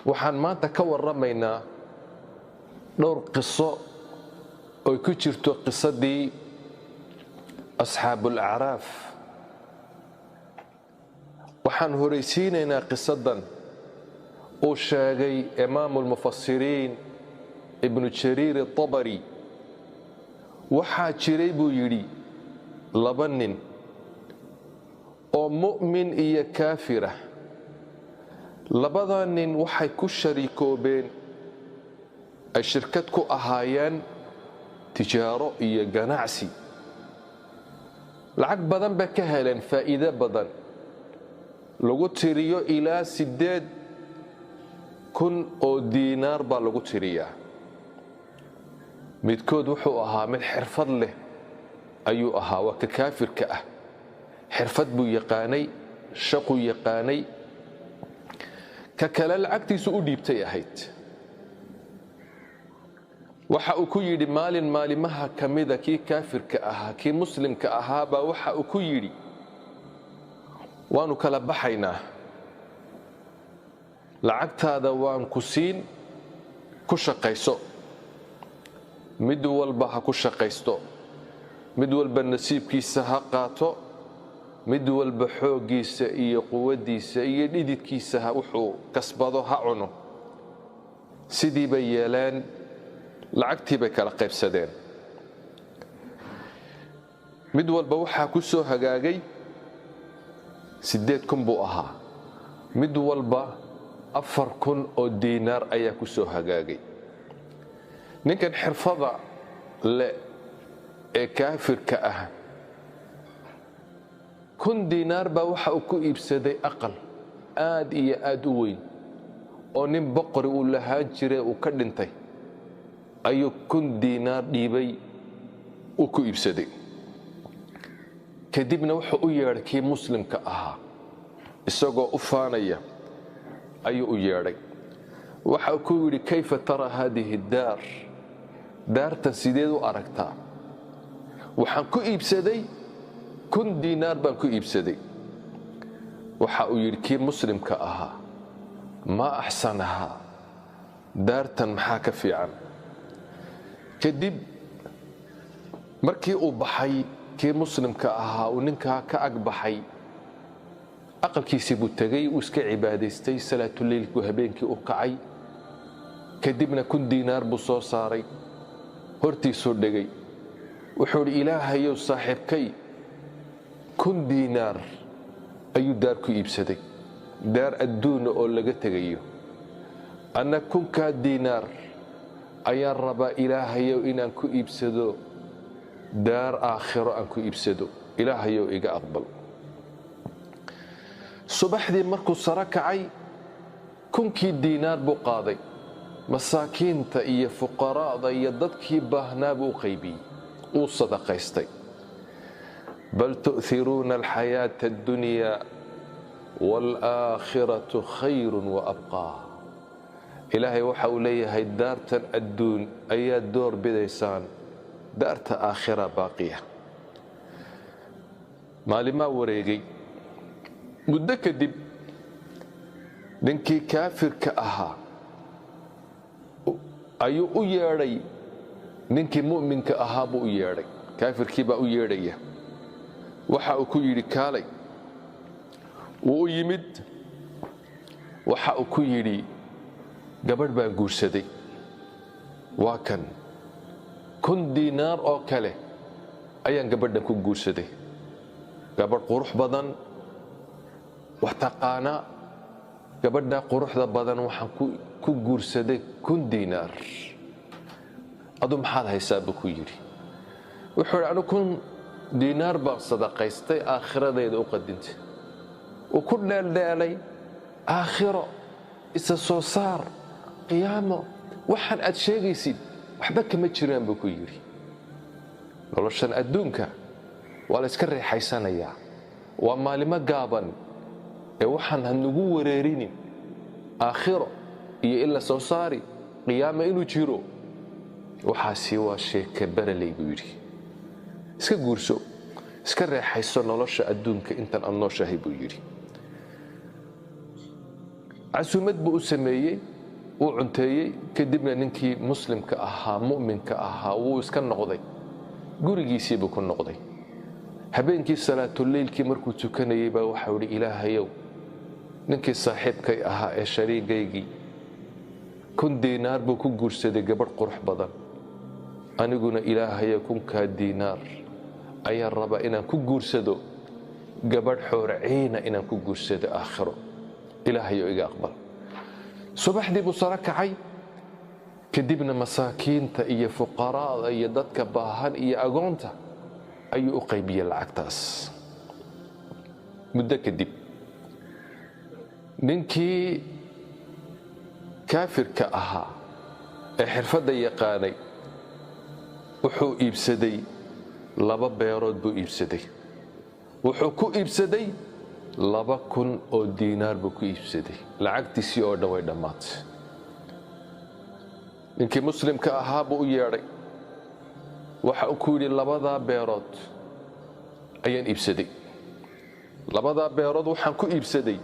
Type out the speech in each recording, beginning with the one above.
waxaan maanta ka warramaynaa dhowr qiso oo ku jirto qisadii asxaabul acraaf. waxaan horaysiinaynaa qisadan uu sheegay imaamu lmufasiriin ibnu jariir atabari. waxaa jiray buu yidhi laba nin oo mu'min iyo kaafirah. labada nin waxay ku shariikoobeen ay shirkad ku ahaayeen tijaaro iyo ganacsi. lacag badan bay ka heleen, faa'iido badan lagu tiriyo ilaa 8,000 oo diinaar baa lagu tiriyaa. midkood wuxuu ahaa mid xirfad leh ayuu ahaa, waa ka kaafirka ah. xirfad buu yaqaanay, shaquu yaqaanay. ka kale lacagtiisu u dhiibtay ahayd. waxa uu ku yidhi maalin maalimaha ka mida kii kaafirka ahaa kii muslimka ahaabaa waxa uu ku yidhi waanu kala baxaynaa, lacagtaada waan ku siin, ku shaqayso. mid walba ha ku shaqaysto, mid walba nasiibkiisa ha qaato, mid walba xooggiisa iyo quwaddiisa iyo dhididkiisa wuxuu kasbado ha cuno. sidii bay yeeleen, lacagtii bay kala qaybsadeen. mid walba waxaa ku soo hagaagay 8,000 buu ahaa, mid walba 4,000 oo diinaar ayaa ku soo hagaagay. ninkan xirfada leh ee kaafirka ah 1,000 diinaar baa waxa uu ku iibsaday aqal aad iyo aad u weyn oo nin boqori uu lahaan jiray uu ka dhintay ayuu 1,000 diinaar dhiibay uu ku iibsaday. kadibna wuxuu u yeedhay kii muslimka ahaa, isagoo u faanaya ayuu u yeedhay. waxa uu ku yidhi kayfa taraa haadihi daar, daartan sideed u aragtaa? waxaan ku iibsaday 1,000 diinaar baan ku iibsaday. waxa uu yidhi kii muslimka ahaa maa axsanahaa, daartan maxaa ka fiican? kadib markii uu baxay kii muslimka ahaa uu ninkaa ka ag baxay, aqalkiisii buu tegey, uu iska cibaadaystay, salaatuleylku habeenkii u kacay. kadibna 1,000 diinaar buu soo saaray, hortiisuu dhegay. wuxuu idhi ilaahayow saaxiibkay 1,000 diinaar ayuu daar ku iibsaday, daar adduuna oo laga tegayo. anna 1,000 diinaar ayaan rabaa ilaahayow inaan ku iibsado daar aakhiro aan ku iibsado, ilaahayow iga aqbal. subaxdii markuu saro kacay 1,000 diinaar buu qaaday, masaakiinta iyo fuqaraada iyo dadkii baahnaa buu u qaybiyey, uu sadaqaystay. bal tu'hiruuna alxayaata addunyaa waalaakhiratu khayrun wa abqaa. ilaahay waxa uu leeyahay daartan adduun ayaad door bidaysaan, daarta aakhira baaqiya. maalimaa wareegay. muddo kadib ninkii kaafirka ahaa ayuu u yeedhay ninkii mu'minka ahaa buu u yeedhay. kaafirkii baa u yeedhaya. waxa uu ku yidhi kaalay. wuu u yimid. waxa uu ku yidhi gabadh baan guursaday, waa kan 1,000 diinaar oo kale ayaan gabadhan ku guursaday. gabadh qurux badan, wax taqaana. gabadha quruxda badan waxaan ku guursaday 1,000 diinaar. adu maxaad haysaa buu ku yidhi. wuxuu yidhi anu 1,000 diinaar baan sadaqaystay, aakhiradayda u qadintay. uu ku dheeldheelay aakhiro, isa soo saar, qiyaamo, waxaan aad sheegaysid waxba kama jiraan buu ku yidhi. noloshan adduunka waa la iska reexaysanayaa, waa maalimo gaaban ee waxaan hanagu wareerinin. aakhiro iyo in la soo saari, qiyaamo inuu jiro, waxaasi waa sheeke baraley buu yidhi. iska guurso, iska reexayso nolosha adduunka intan aad nooshahay buu yidhi. casuumad buu u sameeyey uu cunteeyey kadibna ninkii muslimka ahaa mu'minka ahaa wuu iska noqday gurigiisii buu ku noqday habeenkii salaatuleylkii markuu tukanayay baa waxa uu ilaahayow ninkii saaxiibkay ahaa ee shariigaygii 1,000 diinaar buu ku guursaday gabadh qurux badan aniguna ilaahayow 1,000 diinaar ayaan rabaa inaan ku guursado gabadh xoorciina inaan ku guursado aakhiro ilaahayow iga aqbal subaxdii buu sara kacay kadibna masaakiinta iyo fuqaraada iyo dadka baahan iyo agoonta ayuu u qaybiyey lacagtaas muddo kadib ninkii kaafirka ahaa ee xirfadda yaqaanay wuxuu iibsaday 2 beerood buu iibsaday wuxuu ku iibsaday 2,000 oo diinaar buu ku iibsaday lacagtiisii oo dhan way dhammaatay ninkii muslimka ahaa buu u yeedhay waxa uu ku yidhi 2 beerood ayaan iibsaday 2 beerood waxaan ku iibsaday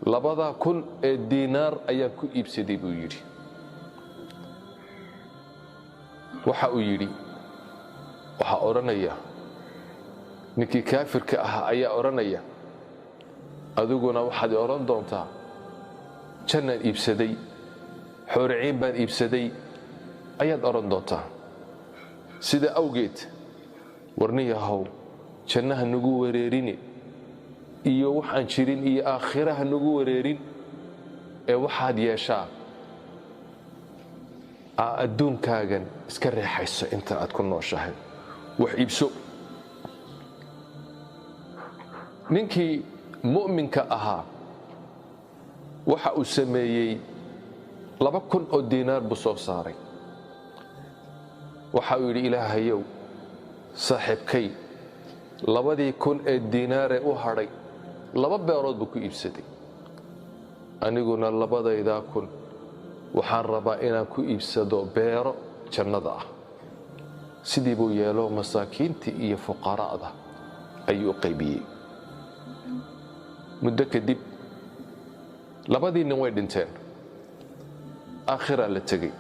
2,000 ee diinaar ayaan ku iibsaday buu yidhi waxa uu yidhi waxaa odhanaya ninkii kaafirka ahaa ayaa odhanaya adiguna waxaad odhan doontaa jannaan iibsaday xooriciin baan iibsaday ayaad odhan doontaa sida awgeed warniyahow jannaha nagu wareerini iyo waxaan jirin iyo aakhiraha nagu wareerin ee waxaad yeeshaa adduunkaagan iska reexayso inta aad ku nooshahay wax iibso ninkii mu'minka ahaa waxa uu sameeyey 2,000 oo diinaar buu soo saaray waxa uu yidhi ilaahayow saaxiibkay 2,000 ee diinaaree u hadhay 2 beerood buu ku iibsaday aniguna 2,000 waxaan rabaa inaan ku iibsado beero jannada ah sidii buu yeelo masaakiintii iyo fuqaraada ayuu u qaybiyey muddo kadib 2 nin way dhinteen aakhiraa la tegey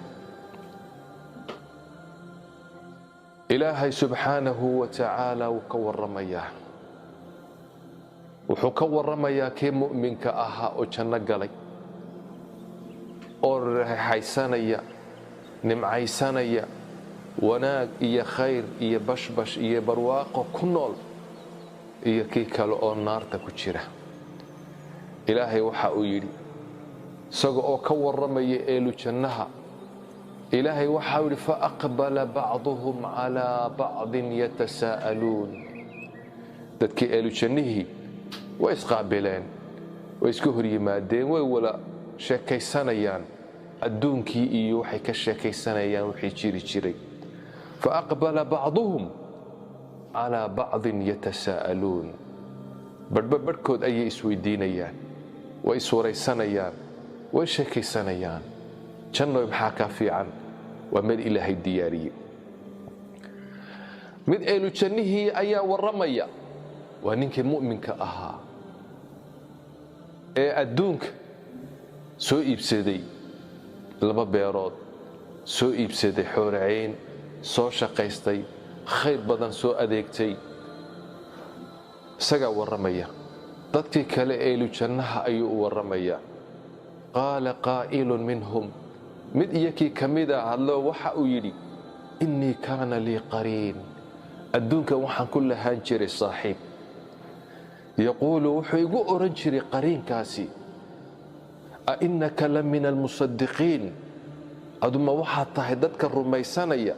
ilaahay subxaanahu wa tacaala wuu ka warramayaa wuxuu ka warramayaa kii mu'minka ahaa oo janno galay oo reexaysanaya nimcaysanaya wanaag iyo khayr iyo bashbash iyo barwaaqo ku nool iyo kii kale oo naarta ku jira ilaahay waxa uu yidhi isaga oo ka warramaya eelu jannaha ilaahay waxa uu yidhi faaqbala bacduhum calaa bacdin yatasaa'aluun dadkii eelu jannihii way isqaabileen way iska hor yimaadeen way wala sheekaysanayaan adduunkii iyo waxay ka sheekaysanayaan wixii jiri jiray faaqbala bacduhum calaa bacdin yatasaa'aluun badhkood ayay isweydiinayaan way iswaraysanayaan way sheekaysanayaan jannoy maxaa kaa fiican waa meel ilaahay diyaariyey mid eelu jannihii ayaa warramaya waa ninkii mu'minka ahaa ee adduunka soo iibsaday 2 beerood soo iibsaday xooriciin soo shaqaystay khayr badan soo adeegtay isagaa warramaya dadkii kale eelu jannaha ayuu u warramayaa qaala qaa'ilun minhum mid iyakii ka mida hadlo waxa uu yidhi innii kaana lii qariin adduunkan waxaan ku lahaan jiray saaxiib yaquulu wuxuu igu oran jiray qariinkaasi a innaka la min almusaddiqiin aduma waxaad tahay dadka rumaysanaya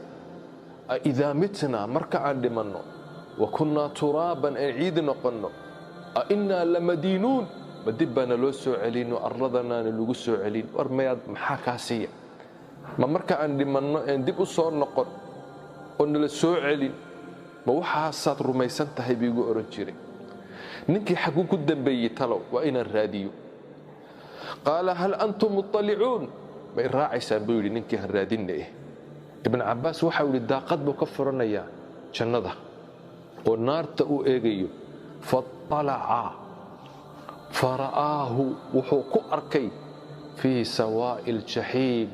a idaa mitnaa marka aan dhimanno wa kunnaa turaaban aan ciidi noqonno a innaa lamadiinuun ma dib baana loo soo celino arladanaana lagu soo celin war mayaad maxaa kaa siiya ma marka aan dhimanno aan dib u soo noqon oo nala soo celin ma waxaasaad rumaysan tahay buu igu oran jiray ninkii xaguu ku dambeeyey talow waa inaan raadiyo qaala hal antum muطalicuun ma i raacaysaan buu yidhi ninkii han raadinna ibn cabbaas waxau yidhi daaqad buu ka furanayaa jannada oo naarta uu eegayo fara'aahu wuxuu ku arkay fii sawaa'i aljaxiim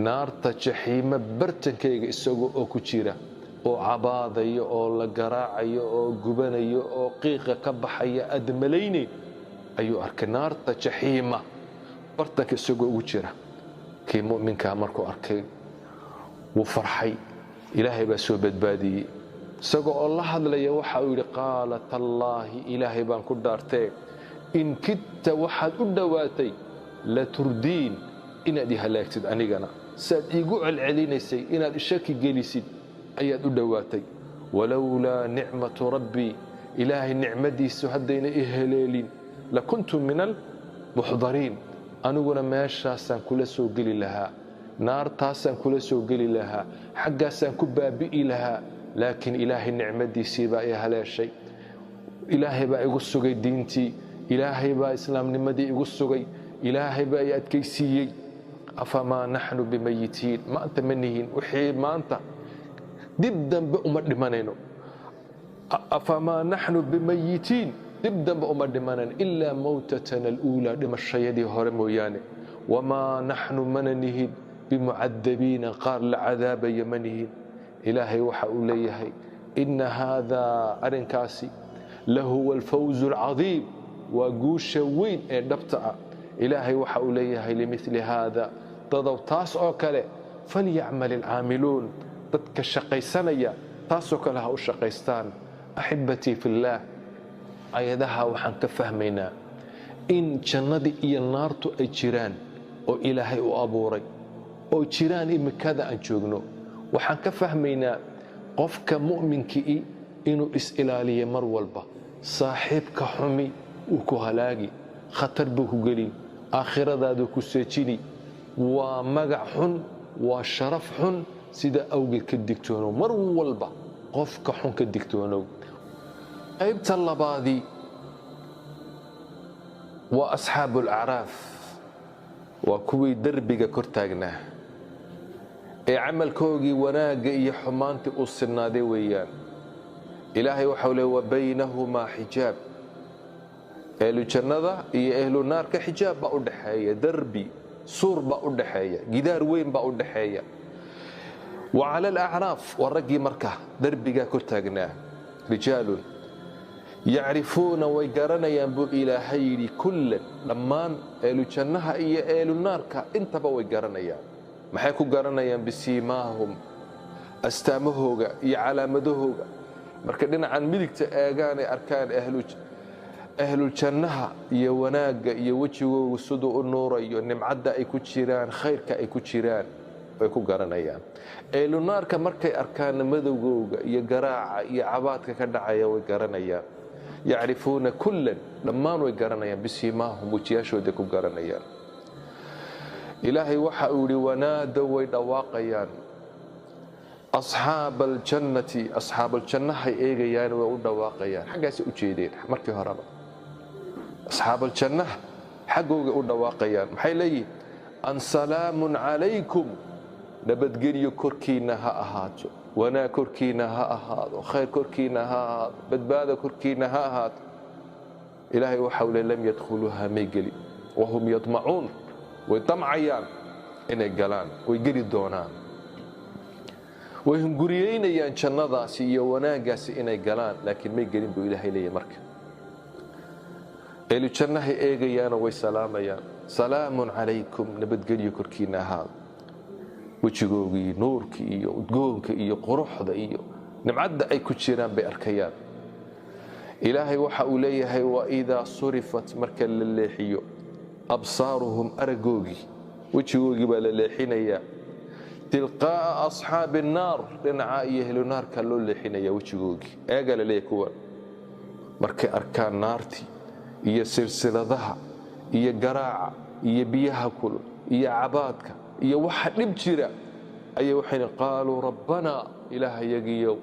naarta jaxiima bartankayga isagoo oo ku jira oo cabaadayo oo la garaacayo oo gubanayo oo qiiqa ka baxaya aad malaynayn ayuu arkay naarta jaxiima bartanka isagoo ugu jira. kii mu'minkaa markuu arkay wuu farxay, ilaahay baa soo badbaadiyey. isagoo oo la hadlaya waxa uu yidhi qaala tallaahi ilaahay baan ku dhaartee in kidta waxaad u dhowaatay la turdiin inaad i halaagtid anigana saad iigu celcelinaysay inaad ishaki gelisid ayaad u dhowaatay. walowlaa nicmatu rabbii ilaahay nicmadiisu haddayna i heleelin lakuntu min almuxdariin aniguna meeshaasaan kula soo geli lahaa, naartaasaan kula soo geli lahaa, xaggaasaan ku baabi'i lahaa. laakiin ilaahay nicmadiisii baa i haleeshay, ilaahay baa igu sugay diintii, ilaahay baa islaamnimadii igu sugay, ilaahay baa i adkaysiiyey. afamaa naxnu bimayitiin maanta ma nihin wixii maanta dib dambe uma dhimanayno. afamaa naxnu bimayitiin dib dambe uma dhimanayno ilaa mawtatana aluulaa dhimashayadii hore mooyaane. wamaa naxnu mana nihin bimucadabiina qaar la cadaabaya ma nihin. ilaahay waxa uu leeyahay ina haadaa arrinkaasi lahuwa alfawzu alcadiim waa guusha weyn ee dhabta ah. ilaahay waxa uu leeyahay limili haada dadow taas oo kale falyacmal alcaamiluun dadka shaqaysanaya taasoo kale ha u shaqaystaan. axibatii fillaah ayadaha waxaan ka fahmaynaa in jannadii iyo naartu ay jiraan oo ilaahay u abuuray oo jiraan imikada aan joogno. waxaan ka fahmaynaa qofka mu'minkii inuu is-ilaaliyo mar walba. saaxiibka xumi uu ku halaagi, khatar buu ku gelin, aakhiradaadu ku seejini, waa magac xun, waa sharaf xun. sida awgeed ka digtoonow mar walba qofka xun ka digtoonow. qaybta labaadii waa asxaabu alacraaf, waa kuwii derbiga kor taagnaa ee camalkoogii wanaagga iyo xumaantii u sinaaday weeyaan. ilaahay waxau leey wabaynahumaa xijaab, ehlu jannada iyo ehlu naarka xijaab baa u dhaxeeya, derbi suur baa u dhaxeeya, gidaar weyn baa u dhaxeeya. wa cala alacraaf waa raggii marka derbigaa kor taagnaa rijaalun yacrifuuna way garanayaan buu ilaahay yidhi kullan dhammaan ehlu jannaha iyo ehlu naarka intaba way garanayaan. maxay ku garanayaan? bisiimaahum astaamahooga iyo calaamadahooga. marka dhinacan midigta eegaan ay arkaan ahluljannaha iyo wanaagga iyo wejigooga siduu u nuurayo, nimcadda ay ku jiraan, khayrka ay ku jiraan way ku garanayaan. ehlu naarka markay arkaan madowgooga iyo garaaca iyo cabaadka ka dhacaya way garanayaan. yacrifuuna kullan dhammaan way garanayaan bisiimaahum wejiyaashooday ku garanayaan. ilaahay waxa uu yidhi wanaadow way dhawaaqayaan asxaaba aljannati asxaabaljannahay eegayaan way u dhawaaqayaan. xaggaasay u jeedeen markii horeba. asxaabaljannaha xaggooga u dhawaaqayaan. maxay leeyihin? an salaamun calaykum nabadgelyo korkiinna ha ahaato, wanaag korkiinna ha ahaado, khayr korkiinna ha ahaado, badbaado korkiinna ha ahaato. ilaahay waxau le lam yadkhuluuha may gelin wahum yadmacuun way damcayaan inay galaan, way geli doonaan, way hunguriyeynayaan jannadaasi iyo wanaaggaasi inay galaan, laakiin may gelin buu ilaahay leeyahay. marka ehlu jannahay eegayaanoo way salaamayaan, salaamun calaykum nabadgelyo korkiinna ahaado. wejigoogii nuurkii iyo udgoonka iyo quruxda iyo nimcadda ay ku jiraan bay arkayaan. ilaahay waxa uu leeyahay waidaa surifat marka la leexiyo absaaruhum aragoogii wejigoogii baa la leexinayaa tilqaa'a asxaabi annaar dhinaca iyo ehlu naarka loo leexinayaa wejigoogii. eegaa la leeyahay kuwan markay arkaan naartii iyo silsiladaha iyo garaaca iyo biyaha kulul iyo cabaadka iyo waxa dhib jira ayay waxay qaaluu rabbanaa ilaahayagiyow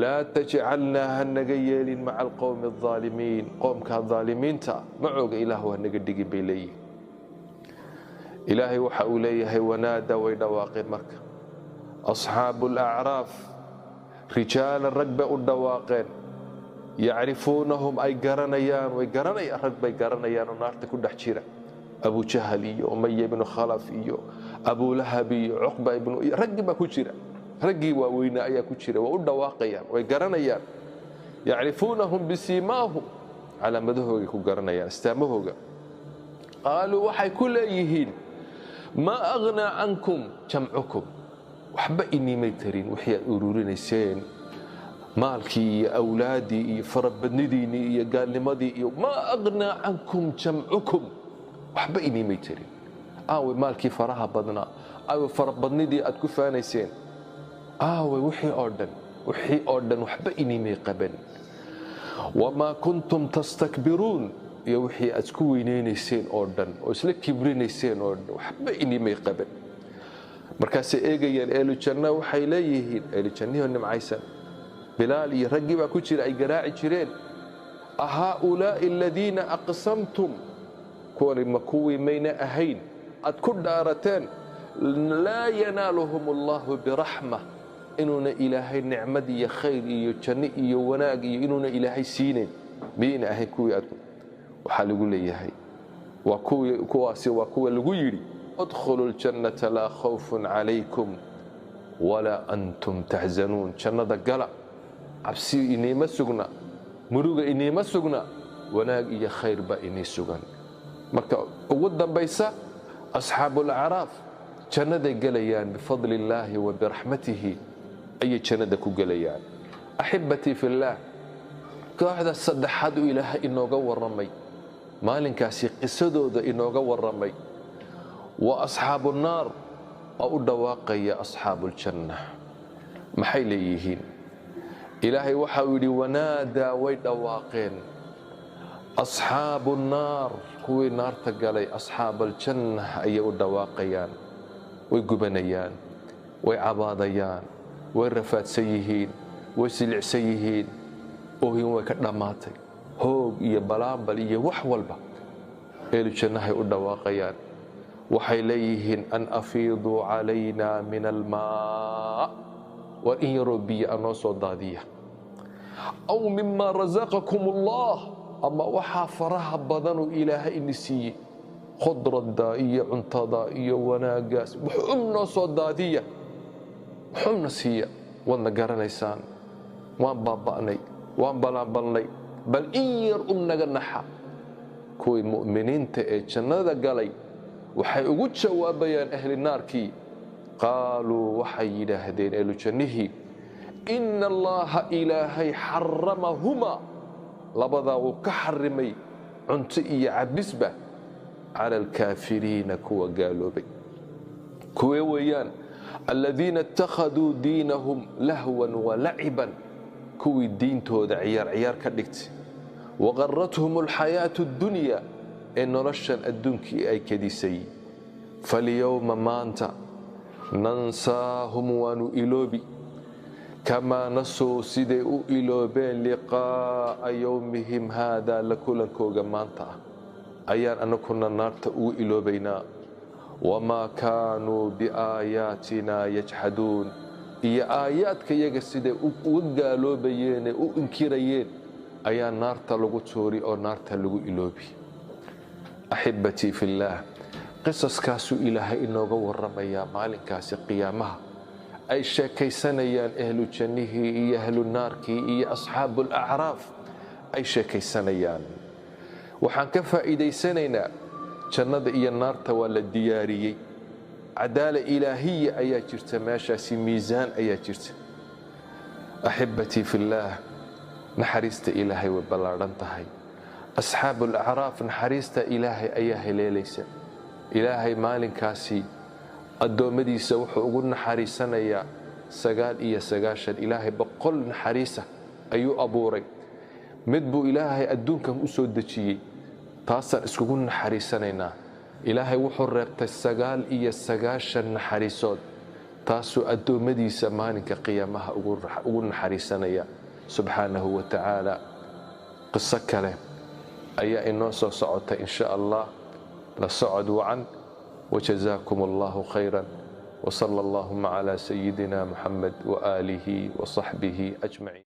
laa tajcalnaa ha naga yeelin maca alqowmi aldaalimiin qoomkaa daalimiinta macooga ilaahu ha naga dhigin bay leeyihin. ilaahay waxa uu leeyahay wanaada way dhawaaqeen marka asxaabu alacraaf rijaalan rag bay u dhawaaqeen yacrifuunahum ay garanayaan way garanayaan rag bay garanayaan oo naarta ku dhex jira abu jahal iyo umaya ibnu khalaf iyo abu lahab iyo cuqba ibnu raggii baa ku jira raggii waaweynaa ayaa ku jira waa u dhawaaqayaan way garanayaan yacrifuunahum bisiimaahum calaamadahooga ku garanayaan astaamahooga qaaluu waxay ku leeyihiin maa aghnaa cankum jamcukum waxba inimay tarin wixii aad ururinayseen maalkii iyo awlaadii iyo farabadnidiinii iyo gaalnimadii iyo maa aghnaa cankum jamcukum waxba inimay tarin aawe maalkii faraha badnaa aawe farabadnidii aad ku faanayseen aawe wixii oo dhan waxba inimay qaban wamaa kuntum tastakbiruun iyo wixii aad isku weynaynayseen oo dhan oo isla kibrinayseen oo dhan waxba inimay qaban markaasay eegayaan eelu janna waxay leeyihiin eelu jannihoo nimcaysan bilaal iyo raggii baa ku jira ay garaaci jireen ahaa'ulaa'i aladiina aqsamtum kuwani ma kuwii mayna ahayn aad ku dhaarateen laa yanaaluhum allahu biraxma inuuna ilaahay nicmad iyo khayr iyo janno iyo wanaag iyo inuuna ilaahay siinayn miyayna ahayn kuwii aad waxaa lagu leeyahay kuwaasi waa kuwa lagu yidhi udkhuluu ljannata laa khawfun calaykum walaa antum taxzanuun jannada gala cabsi iniima sugna muruga iniima sugna wanaag iyo khayr baa inii sugan marka ugu dambaysa asxaabulacraaf jannaday gelayaan bifadli illaahi wa biraxmatihi ayay jannada ku gelayaan axibbatii fillaah kooxda saddexaad uu ilaahay inooga warramay maalinkaasi qisadooda inooga warramay waa asxaabu nnaar oo u dhawaaqaya asxaabuuljanna maxay leeyihiin ilaahay waxa uu yidhi wanaadaa way dhawaaqeen asxaabu nnaar kuwii naarta galay asxaabaljanna ayay u dhawaaqayaan way gubanayaan way cabaadayaan way rafaadsan yihiin way silicsan yihiin oohin way ka dhammaatay hoog iyo balaambal iyo wax walba eelu jannahay u dhawaaqayaan waxay leeyihiin an afiiduu calaynaa min almaa war in yaroo biyo anoo soo daadiya aw mimaa rasaqakum allah ama waxaa faraha badanuu ilaahay ini siiyey khudradda iyo cuntada iyo wanaaggaas wuxuu noo soo daadiya wuxuuna siiya waadna garanaysaan waan baaba'nay waan balaanbalnay bal in yar naga naxa kuwii mu'miniinta ee jannada galay waxay ugu jawaabayaan ahli naarkii qaaluu waxay yidhaahdeen ehlu jannihii ina allaha ilaahay xaramahumaa labadaa wuu ka xarimay cunto iyo cabisba cala alkaafiriina kuwa gaaloobay kuwee weeyaan aladiina ittakhaduu diinahum lahwan walaciban kuwii diintooda ciyaar ka dhigtay waqarathum alxayaatu addunya ee noloshan adduunkii ay kedisay falyowma maanta nansaahum waanu iloobi kamaa nasuu siday u iloobeen liqaa'a yowmihim haadaa la kulankooga maanta ah ayaan annakuna naarta ugu iloobaynaa wamaa kaanuu biaayaatinaa yajxaduun iyo aayaadka yaga siday uga gaaloobayeenee u inkirayeen ayaa naarta lagu tuuri oo naarta lagu iloobi axibbatii fillaah qisaskaasuu ilaahay inooga warramayaa maalinkaasi qiyaamaha ay sheekaysanayaan ahlu jannihii iyo ahlu naarkii iyo asxaabuulacraaf ay sheekaysanayaan waxaan ka faa'iidaysanaynaa jannada iyo naarta waa la diyaariyey cadaala ilaahiya ayaa jirta meeshaasi miisaan ayaa jirta axibbatii fillaah naxariista ilaahay way ballaadhan tahay asxaabuulacraaf naxariista ilaahay ayaa heleelaysa ilaahay maalinkaasi addoommadiisa wuxuu ugu naxariisanayaa 99 ilaahay 100 naxariisa ayuu abuuray mid buu ilaahay adduunkan u soo dejiyey taasaan iskugu naxariisanaynaa ilaahay wuxuu reebtay 99 naxariisood taasuu addoommadiisa maalinka qiyaamaha ugu naxariisanaya subxaanahu wa tacaala qiso kale ayaa inoo soo socota in sha allah la socod wacan وجزاكم الله خيرا وصلى اللهم على سيدنا محمد وآله وصحبه أجمعين.